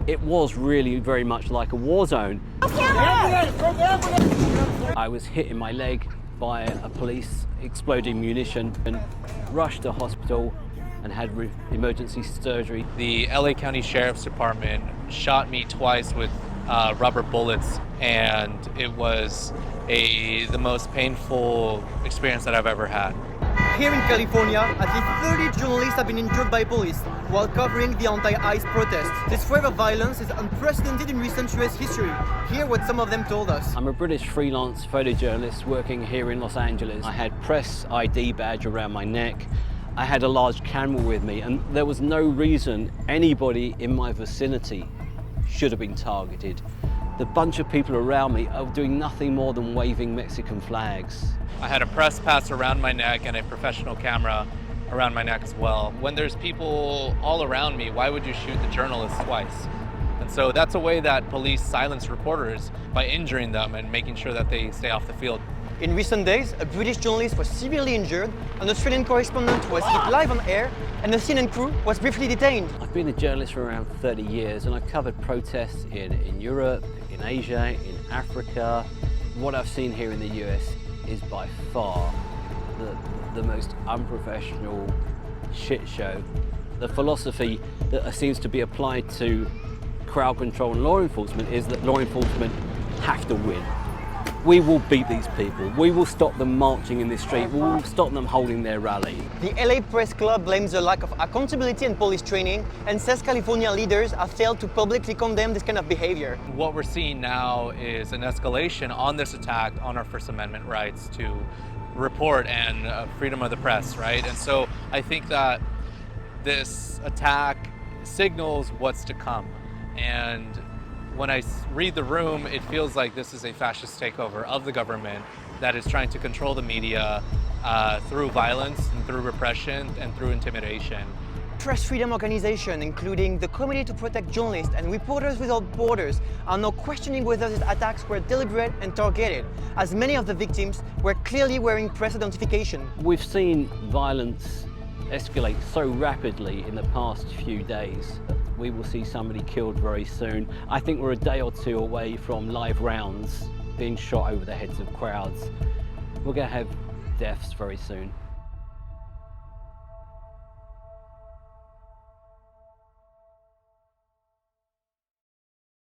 It was really very much like a war zone. I was hit in my leg by a police exploding munition and rushed to hospital and had emergency surgery. The LA County Sheriff's Department shot me twice with rubber bullets, and it was the most painful experience that I've ever had. Here in California, at least 30 journalists have been injured by police while covering the anti-ICE protests. This wave of violence is unprecedented in recent US history. Hear what some of them told us. I'm a British freelance photojournalist working here in Los Angeles. I had press ID badge around my neck. I had a large camera with me, and there was no reason anybody in my vicinity should have been targeted. The bunch of people around me are doing nothing more than waving Mexican flags. I had a press pass around my neck and a professional camera around my neck as well. When there's people all around me, why would you shoot the journalists twice? And so that's a way that police silence reporters, by injuring them and making sure that they stay off the field. In recent days, a British journalist was severely injured, an Australian correspondent was hit live on air, and the CNN crew was briefly detained. I've been a journalist for around 30 years, and I've covered protests in Europe, in Asia, in Africa. What I've seen here in the US is by far the most unprofessional shit show. The philosophy that seems to be applied to crowd control and law enforcement is that law enforcement have to win. We will beat these people. We will stop them marching in the street. We will stop them holding their rally. The LA Press Club blames the lack of accountability and police training and says California leaders have failed to publicly condemn this kind of behavior. What we're seeing now is an escalation on this attack on our First Amendment rights to report and freedom of the press, right? And so I think that this attack signals what's to come. And when I read the room, it feels like this is a fascist takeover of the government that is trying to control the media through violence and through repression and through intimidation. Press freedom organizations, including the Committee to Protect Journalists and Reporters Without Borders, are now questioning whether these attacks were deliberate and targeted, as many of the victims were clearly wearing press identification. We've seen violence escalate so rapidly in the past few days that we will see somebody killed very soon. I think we're a day or two away from live rounds being shot over the heads of crowds. We're going to have deaths very soon.